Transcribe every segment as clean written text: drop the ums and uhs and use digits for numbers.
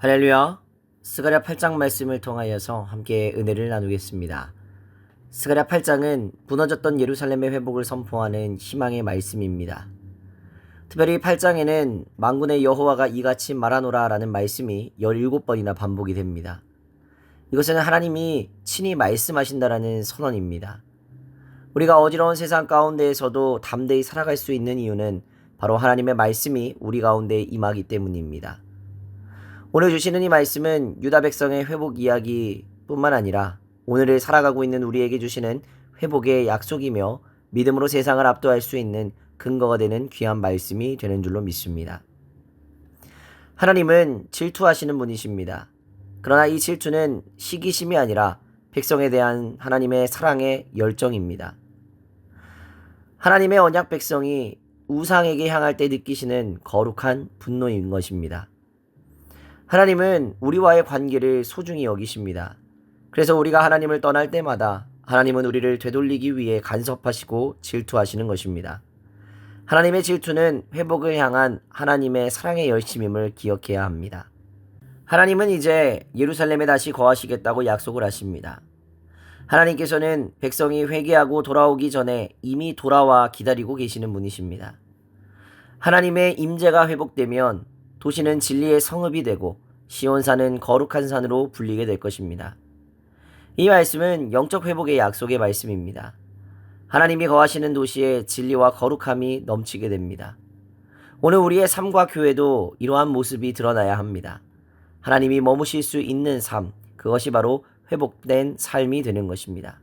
할렐루야. 스가랴 8장 말씀을 통하여서 함께 은혜를 나누겠습니다. 스가랴 8장은 무너졌던 예루살렘의 회복을 선포하는 희망의 말씀입니다. 특별히 8장에는 만군의 여호와가 이같이 말하노라 라는 말씀이 17번이나 반복이 됩니다. 이것은 하나님이 친히 말씀하신다라는 선언입니다. 우리가 어지러운 세상 가운데에서도 담대히 살아갈 수 있는 이유는 바로 하나님의 말씀이 우리 가운데 임하기 때문입니다. 오늘 주시는 이 말씀은 유다 백성의 회복 이야기뿐만 아니라 오늘을 살아가고 있는 우리에게 주시는 회복의 약속이며 믿음으로 세상을 압도할 수 있는 근거가 되는 귀한 말씀이 되는 줄로 믿습니다. 하나님은 질투하시는 분이십니다. 그러나 이 질투는 시기심이 아니라 백성에 대한 하나님의 사랑의 열정입니다. 하나님의 언약 백성이 우상에게 향할 때 느끼시는 거룩한 분노인 것입니다. 하나님은 우리와의 관계를 소중히 여기십니다. 그래서 우리가 하나님을 떠날 때마다 하나님은 우리를 되돌리기 위해 간섭하시고 질투하시는 것입니다. 하나님의 질투는 회복을 향한 하나님의 사랑의 열심임을 기억해야 합니다. 하나님은 이제 예루살렘에 다시 거하시겠다고 약속을 하십니다. 하나님께서는 백성이 회개하고 돌아오기 전에 이미 돌아와 기다리고 계시는 분이십니다. 하나님의 임재가 회복되면 도시는 진리의 성읍이 되고 시온산은 거룩한 산으로 불리게 될 것입니다. 이 말씀은 영적 회복의 약속의 말씀입니다. 하나님이 거하시는 도시에 진리와 거룩함이 넘치게 됩니다. 오늘 우리의 삶과 교회도 이러한 모습이 드러나야 합니다. 하나님이 머무실 수 있는 삶, 그것이 바로 회복된 삶이 되는 것입니다.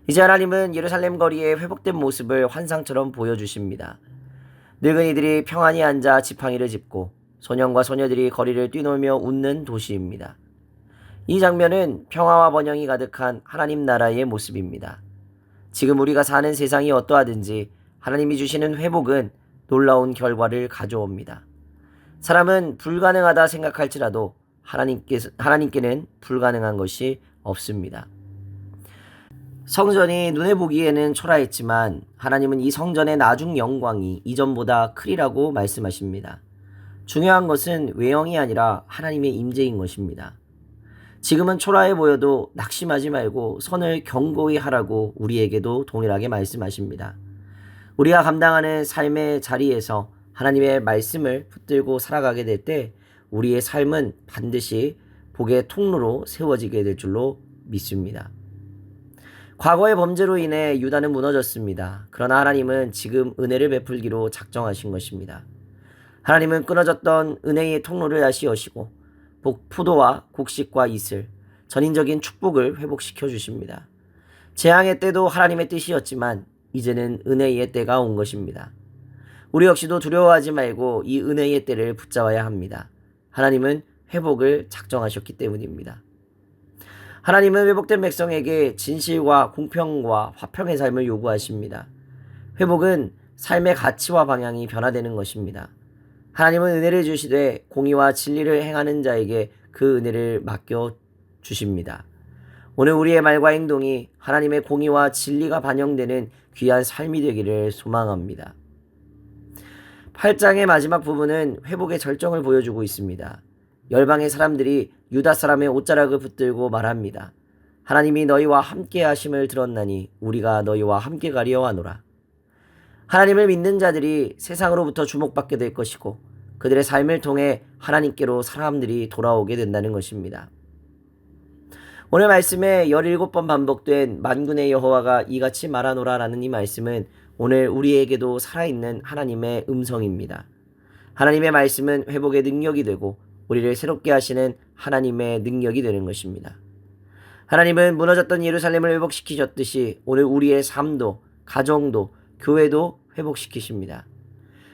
이제 하나님은 예루살렘 거리의 회복된 모습을 환상처럼 보여주십니다. 늙은이들이 평안히 앉아 지팡이를 짚고 소년과 소녀들이 거리를 뛰놀며 웃는 도시입니다. 이 장면은 평화와 번영이 가득한 하나님 나라의 모습입니다. 지금 우리가 사는 세상이 어떠하든지 하나님이 주시는 회복은 놀라운 결과를 가져옵니다. 사람은 불가능하다 생각할지라도 하나님께는 불가능한 것이 없습니다. 성전이 눈에 보기에는 초라했지만 하나님은 이 성전의 나중 영광이 이전보다 크리라고 말씀하십니다. 중요한 것은 외형이 아니라 하나님의 임재인 것입니다. 지금은 초라해 보여도 낙심하지 말고 선을 견고히 하라고 우리에게도 동일하게 말씀하십니다. 우리가 감당하는 삶의 자리에서 하나님의 말씀을 붙들고 살아가게 될 때 우리의 삶은 반드시 복의 통로로 세워지게 될 줄로 믿습니다. 과거의 범죄로 인해 유다는 무너졌습니다. 그러나 하나님은 지금 은혜를 베풀기로 작정하신 것입니다. 하나님은 끊어졌던 은혜의 통로를 다시 여시고 포도와 곡식과 이슬, 전인적인 축복을 회복시켜 주십니다. 재앙의 때도 하나님의 뜻이었지만 이제는 은혜의 때가 온 것입니다. 우리 역시도 두려워하지 말고 이 은혜의 때를 붙잡아야 합니다. 하나님은 회복을 작정하셨기 때문입니다. 하나님은 회복된 백성에게 진실과 공평과 화평의 삶을 요구하십니다. 회복은 삶의 가치와 방향이 변화되는 것입니다. 하나님은 은혜를 주시되 공의와 진리를 행하는 자에게 그 은혜를 맡겨 주십니다. 오늘 우리의 말과 행동이 하나님의 공의와 진리가 반영되는 귀한 삶이 되기를 소망합니다. 8장의 마지막 부분은 회복의 절정을 보여주고 있습니다. 열방의 사람들이 유다 사람의 옷자락을 붙들고 말합니다. 하나님이 너희와 함께 하심을 들었나니 우리가 너희와 함께 가려 하노라. 하나님을 믿는 자들이 세상으로부터 주목받게 될 것이고 그들의 삶을 통해 하나님께로 사람들이 돌아오게 된다는 것입니다. 오늘 말씀에 17번 반복된 만군의 여호와가 이같이 말하노라 라는 이 말씀은 오늘 우리에게도 살아있는 하나님의 음성입니다. 하나님의 말씀은 회복의 능력이 되고 우리를 새롭게 하시는 하나님의 능력이 되는 것입니다. 하나님은 무너졌던 예루살렘을 회복시키셨듯이 오늘 우리의 삶도, 가정도, 교회도 회복시키십니다.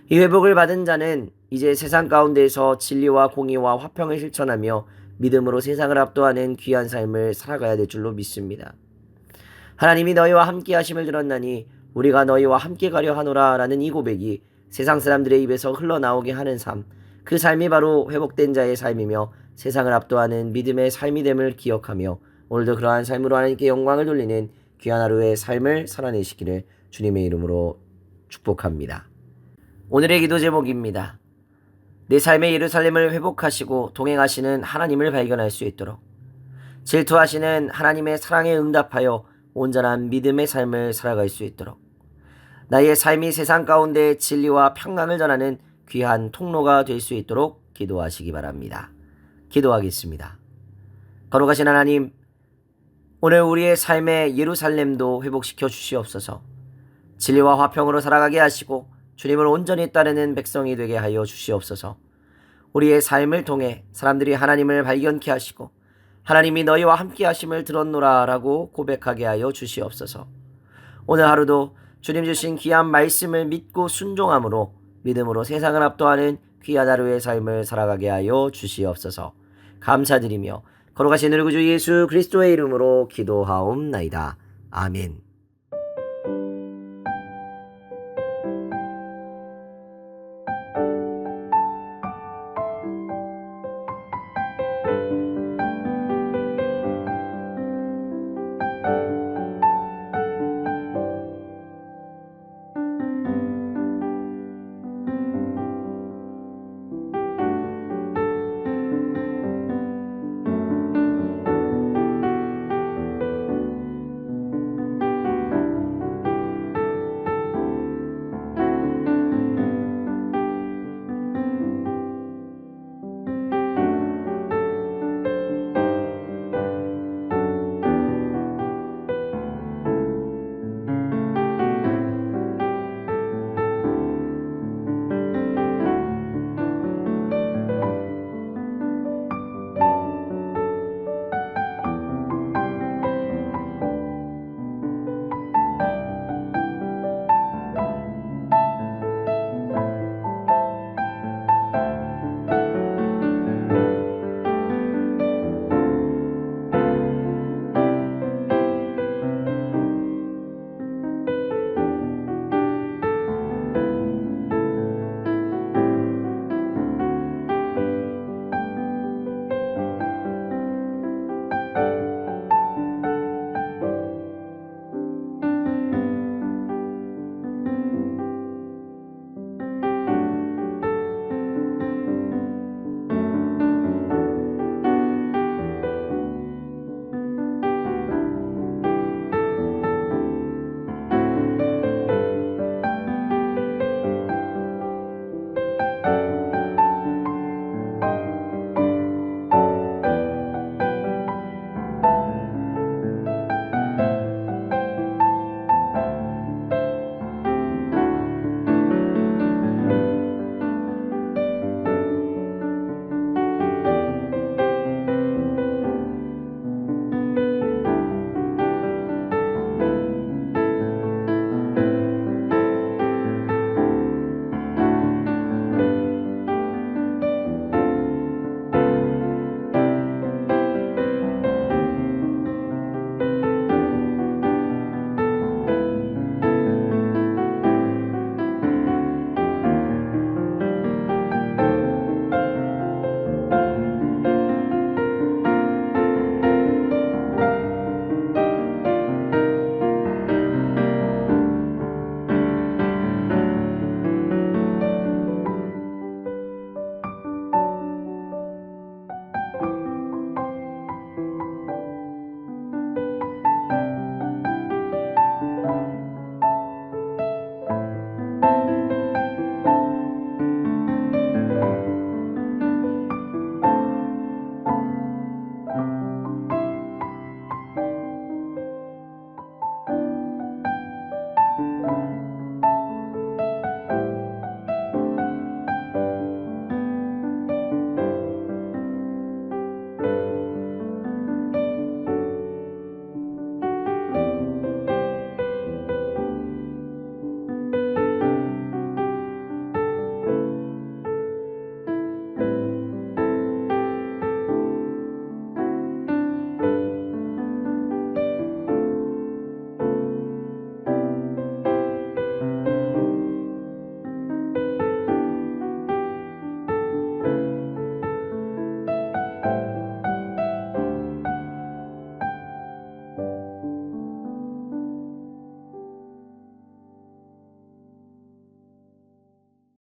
이 회복을 받은 자는 이제 세상 가운데에서 진리와 공의와 화평을 실천하며 믿음으로 세상을 압도하는 귀한 삶을 살아가야 될 줄로 믿습니다. 하나님이 너희와 함께 하심을 들었나니 우리가 너희와 함께 가려 하노라 라는 이 고백이 세상 사람들의 입에서 흘러나오게 하는 삶, 그 삶이 바로 회복된 자의 삶이며 세상을 압도하는 믿음의 삶이 됨을 기억하며 오늘도 그러한 삶으로 하나님께 영광을 돌리는 귀한 하루의 삶을 살아내시기를 주님의 이름으로 축복합니다. 오늘의 기도 제목입니다. 내 삶의 예루살렘을 회복하시고 동행하시는 하나님을 발견할 수 있도록, 질투하시는 하나님의 사랑에 응답하여 온전한 믿음의 삶을 살아갈 수 있도록, 나의 삶이 세상 가운데 진리와 평강을 전하는 귀한 통로가 될 수 있도록 기도하시기 바랍니다. 기도하겠습니다. 거룩하신 하나님, 오늘 우리의 삶의 예루살렘도 회복시켜 주시옵소서. 진리와 화평으로 살아가게 하시고 주님을 온전히 따르는 백성이 되게 하여 주시옵소서. 우리의 삶을 통해 사람들이 하나님을 발견케 하시고 하나님이 너희와 함께 하심을 들었노라 라고 고백하게 하여 주시옵소서. 오늘 하루도 주님 주신 귀한 말씀을 믿고 순종함으로 믿음으로 세상을 압도하는 귀한 하루의 삶을 살아가게 하여 주시옵소서. 감사드리며 거룩하신 우리 구주 예수 그리스도의 이름으로 기도하옵나이다. 아멘.